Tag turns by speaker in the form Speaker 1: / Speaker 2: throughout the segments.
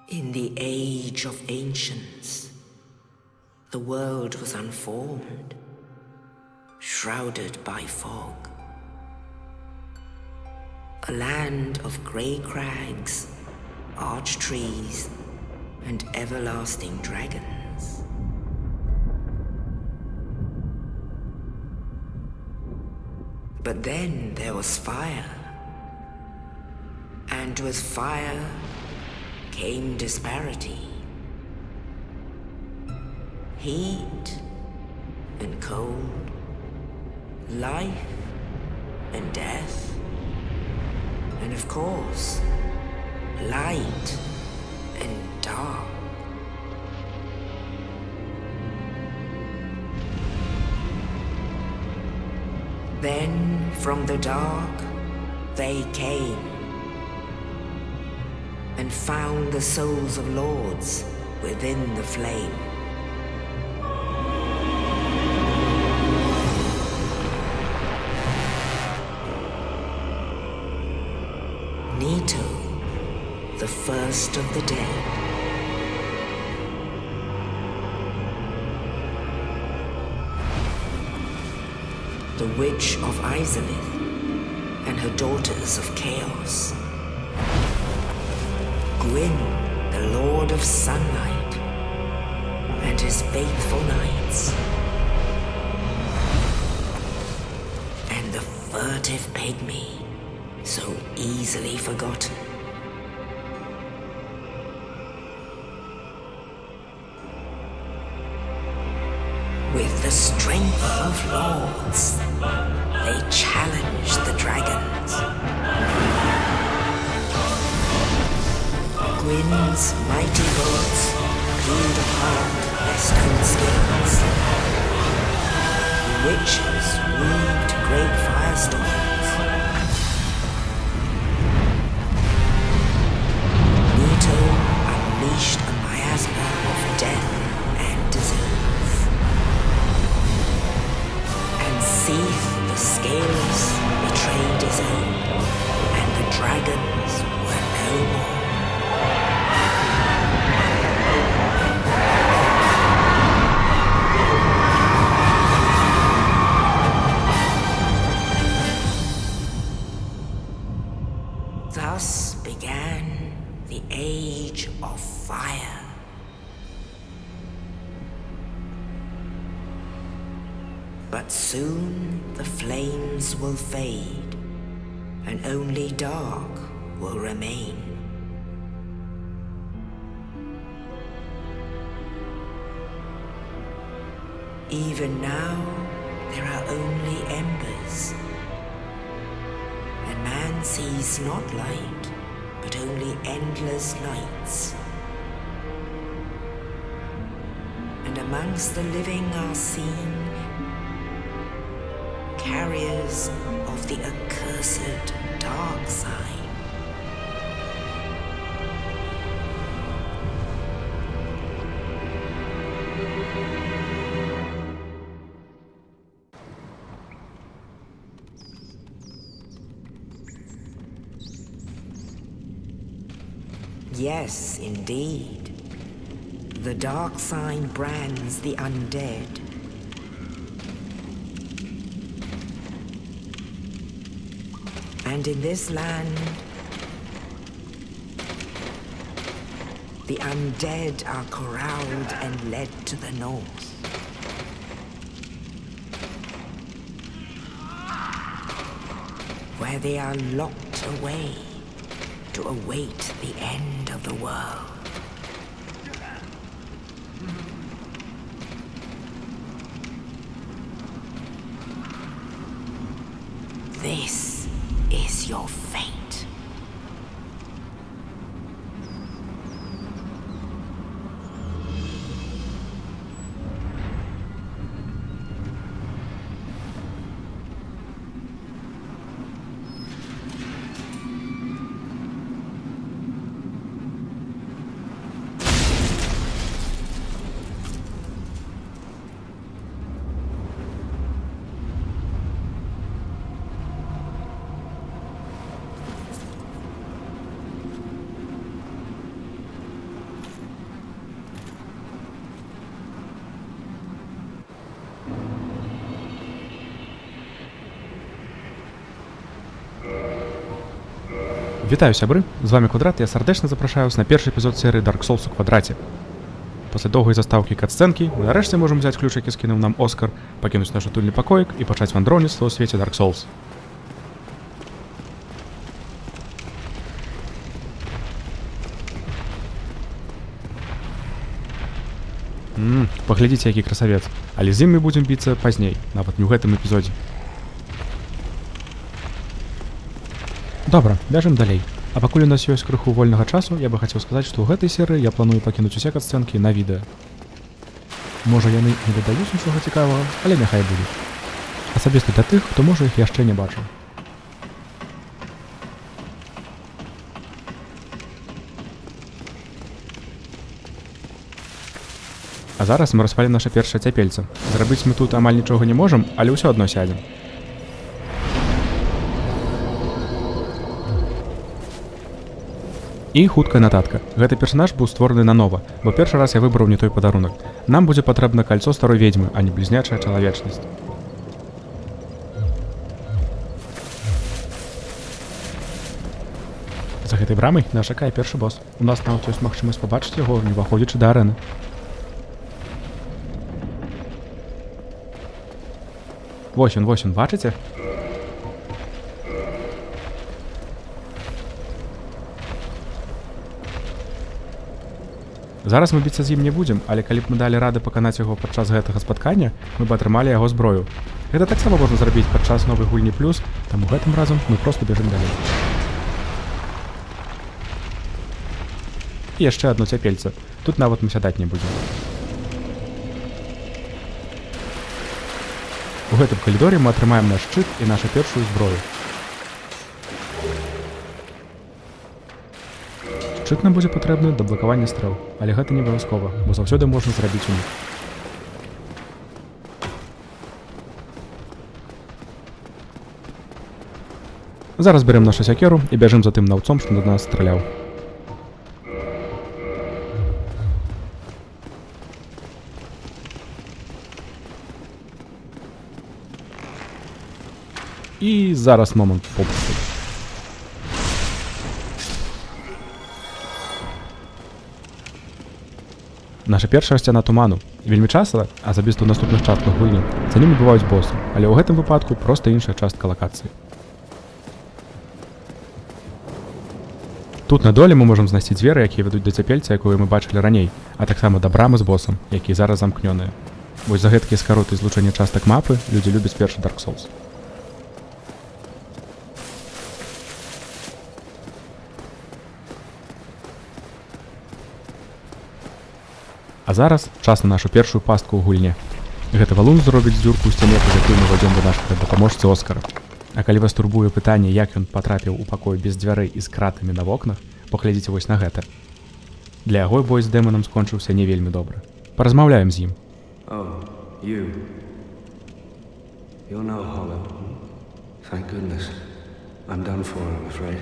Speaker 1: In the age of ancients, the world was unformed, shrouded by fog. A land of grey crags, arch trees, and everlasting dragons. But then there was fire, and with fire came disparity. Heat and cold, life and death, and of course, light and dark. Then from the dark they came and found the souls of lords within the flame. Nito, the first of the dead. The Witch of Izalith and her daughters of Chaos. Gwyn, the Lord of Sunlight, and his faithful knights. And the furtive pygmy, so easily forgotten. With the strength of lords, they challenged the dragons. Gwyn's mighty bolts peeled apart their stone skins. The witches weaved great firestorms. Nito unleashed a miasma of death and disease. And Seath the Scaleless betrayed his own, and the dragons were no more. Thus began the Age of Fire. But soon the flames will fade, and only dark will remain. Even now, there are only embers, and man sees not light, but only endless nights. And amongst the living are seen carriers of the accursed dark sign. Yes, indeed. The dark sign brands the undead. And in this land, the undead are corralled and led to the north. Where they are locked away to await the end of the world. This is your fate.
Speaker 2: Вітаю, сябры! З вами Квадрат, я сардэчна запрашаю вас на першы эпізод серыі Dark Souls у квадраце. Пасля доўгай застаўкі кат-сцэнкі мы нарэшце можам взяць ключ, які скінуў нам Оскар, пакінуць наш утульны пакоік і пачаць вандроўніцтва ў свеце Dark Souls. Паглядзіце, які красавец. Але з ім мы будзем біцца пазней, нават не ў гэтым эпізодзе. Добра, бяжым далей. А пакуль у нас ёсць крыху вольнага часу, я бы хацеў сказаць, што ў гэтай серыі я планую пакінуць усе кат-сцэнкі на відэа. Можа, яны не дадаюць нічога цікавага, але няхай будуць. Асабіста для тых, хто можа іх яшчэ не бачыў. А зараз мы распалім наша першае цяпельца. Зрабіць мы тут амаль нічога не можам, але ўсё адно сядзем. І хуткая нататка. Гэты персанаж быў створаны нанова, бо першы раз я выбраў не той падарунак. Нам будзе патрэбна кальцо старой ведзьмы, а не блізнячая чалавечнасць. За гэтай брамай нас чакае першы босс. У нас нават ёсць магчымасць пабачыць яго, не ўваходзячы да арэны. Вось ён, бачыце? Зараз мы біцца з ім не будзем, але калі б мы далі рады паканаць яго падчас гэтага спаткання, мы б атрымалі яго зброю. Гэта таксама можна зрабіць падчас новай гульні плюс, таму гэтым разам мы проста бежым далей. І яшчэ адно цяпельца. Тут нават мы сядаць не будзем. У гэтым калідоры мы атрымаем наш шчыт і нашу першую зброю. Шчыт нам будзе патрэбны да блакавання стрэл, але гэта не абавязкова, бо заўсёды можна зрабіць унік. Зараз берем нашу сякеру і бяжым за тым наўцом, што на нас страляў. І зараз момант попусту. Наша першая сцяна туману. Вельмі часта, а забіста ў наступных частках гульні, за німі бываюць босы, але ў гэтым выпадку проста іншая частка лакацыі. Тут на доле мы можам знайсці дзверы, якія вядуць да цяпельца, якую мы бачылі раней, а таксама да брамы з босам, якія зараз замкнёныя. Вось за гэткія скароты злучэння частак мапы людзі любяць першы Dark Souls. А зараз час на нашу першую пастку ў гульне. Гэты валун зробіць дзюрку ў сцяне, праз якую мы вайдзём да нашага дапаможцы Оскара. А калі вас турбуе пытанне, як ён патрапіў у пакой без дзвярэй і з кратамі на вокнах, паглядзіце вось на гэта. Для яго бой з дэманам скончыўся не вельмі добра. Паразмаўляем з ім.
Speaker 3: Oh, you. You're no hollow. Thank goodness. I'm done for, I'm afraid.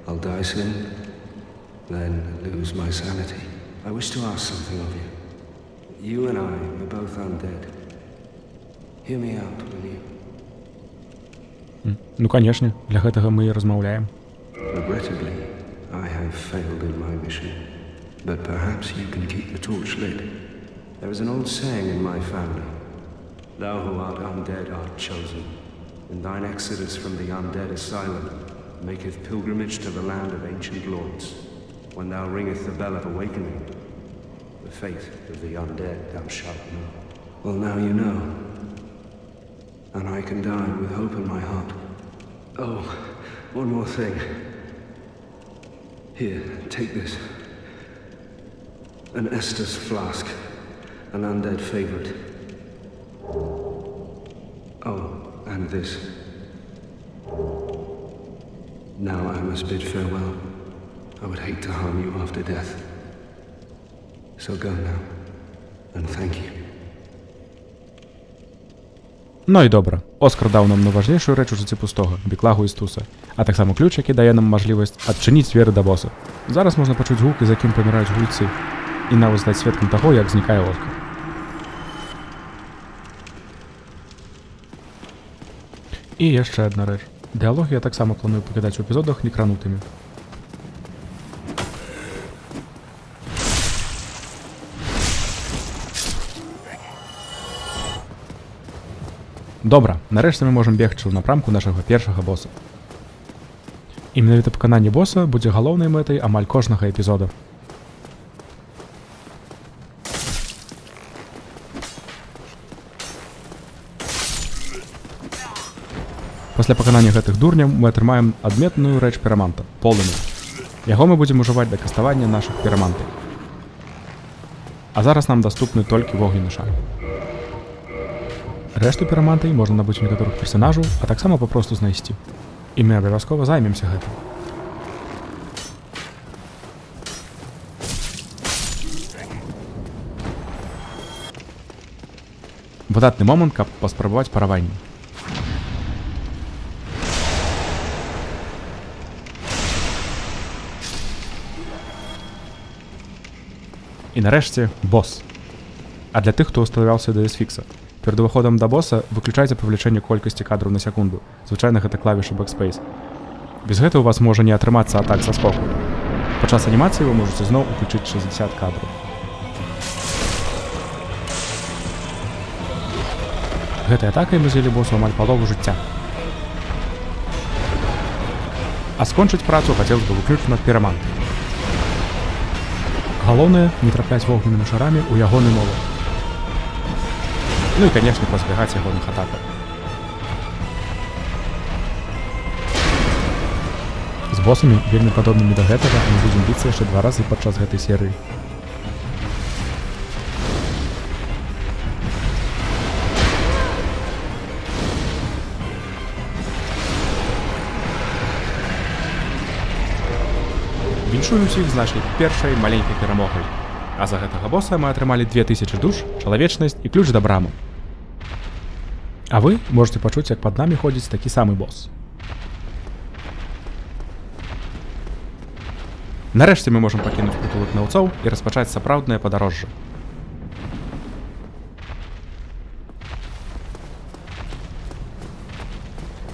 Speaker 3: I'll die soon, then lose my sanity. I wish to ask something of you. You and I are both undead. Hear me out, will you?
Speaker 2: Ну, конечно, для гэтага мы і размаўляем.
Speaker 3: Regrettably, I have failed in my mission, but perhaps you can keep the torch lit. There is an old saying in my family: "Thou who art undead art chosen, and thine exodus from the undead asylum maketh pilgrimage to the land of ancient lords. When thou ringeth the bell of awakening, the fate of the undead thou shalt know." Well, now you know. And I can die with hope in my heart. Oh, one more thing. Here, take this. An Estus flask. An undead favorite. Oh, and this. Now I must bid farewell. I would hate to harm you after death. So go now, and thank you.
Speaker 2: Ну і добра. Оскар даў нам найважнейшую рэч у жыцці пустога — біклагу Істуса, а таксама ключ, які дае нам мажлівасць адчыніць дзверы да боса. Зараз можна пачуць гук, за кім паміраюць гульцы, і нават стаць сведкам таго, як знікае Оскар. І яшчэ адна рэч. Дыалогі я таксама планую пакідаць у эпізодах некранутымі. Добра, нарэшце мы можам бегчы ў напрамку нашага першага боса. І менавіта пакананне боса будзе галоўнай мэтай амаль кожнага эпізода. Пасля паканання гэтых дурняў мы атрымаем адметную рэч піраманта – полымя. Яго мы будзем ужываць да каставання нашых пірамантаў. А зараз нам даступны толькі вогненны шар. Рэшту пірамантай можна набыць у некаторых персанажаў, а таксама папросту знайсці. І мы абавязкова займемся гэтым. Выдатны момант, каб паспрабаваць параванне. І нарэшце босс. А для тых, хто ўсталяваўся да эсфікса, перад уваходам да боса выключайце павелічэнне колькасці кадраў на секунду. Звычайна гэта клавіша Backspace. Без гэтага у вас можа не атрымацца атак са скоку. Падчас анімацыі вы можаце зноў уключыць 60 кадраў. Гэтай атакай мы з'елі босу амаль палову жыцця. А скончыць працу хацелось бы выключна пірамант. Галоўнае не трапляць вогненнымі шарамі ў ягоны молат. Ну і, канешне, пазбягаць ягоных атакаў. З босамі, вельмі падобнымі да гэтага, мы будзем біцца яшчэ 2 разы падчас гэтай серыі. Віншую ўсіх з нашай першай маленькай перамогай. А за гэтага боса мы атрымалі 2000 душ, чалавечнасць і ключ да брамы. А вы можете пачуць, як пад намі ходзіць такі самы босс. Нарэшце мы можам пакінуць прытулак наўцоў і распачаць сапраўднае падарожжа.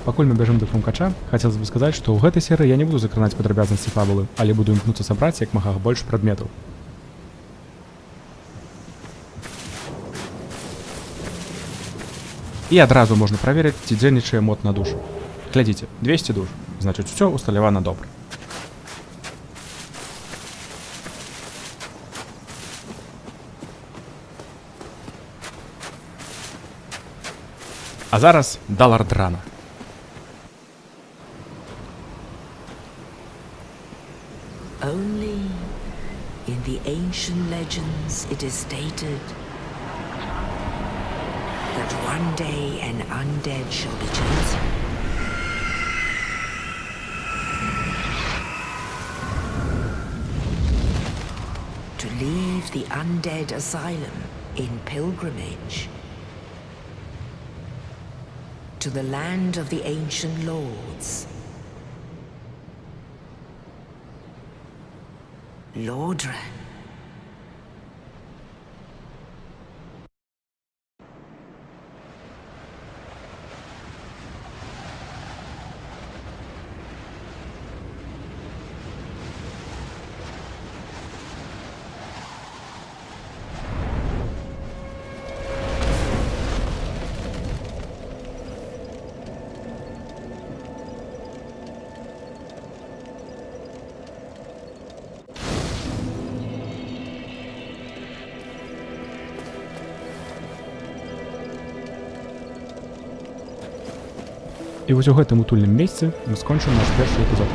Speaker 2: Пакуль мы бяжым да крумкача, хацелось бы сказаць, што ў гэтай серыі я не буду закранаць падрабязнасці фабулы, але буду імкнуцца сабраць як мага больш прадметаў. І адразу можна праверыць, ці дзейнічае мод на душу. Глядзіце, 200 душ, значыць усё усталявана добра. А зараз да Лардрана.
Speaker 1: Only in the ancient legends it is stated that one day an undead shall be chosen. To leave the undead asylum in pilgrimage to the land of the ancient lords. Lordran.
Speaker 2: І вось у гэтым утульным месцы мы скончым наш першы эпізод.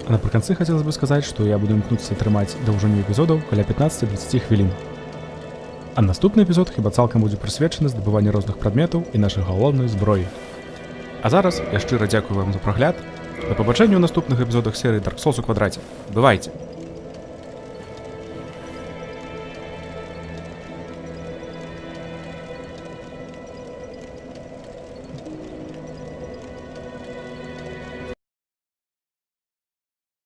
Speaker 2: А напрыканцы хацелось бы сказаць, што я буду імкнуцца атрымаць даўжыню эпізодаў каля 15-20 хвілін. А наступны эпізод хіба цалкам будзе прысвечаны здабыванню розных прадметаў і нашай галоўнай зброі. А зараз я шчыра дзякую вам за прагляд. Да пабачэння ў наступных эпізодах серыі Dark Souls у квадраце. Бывайце!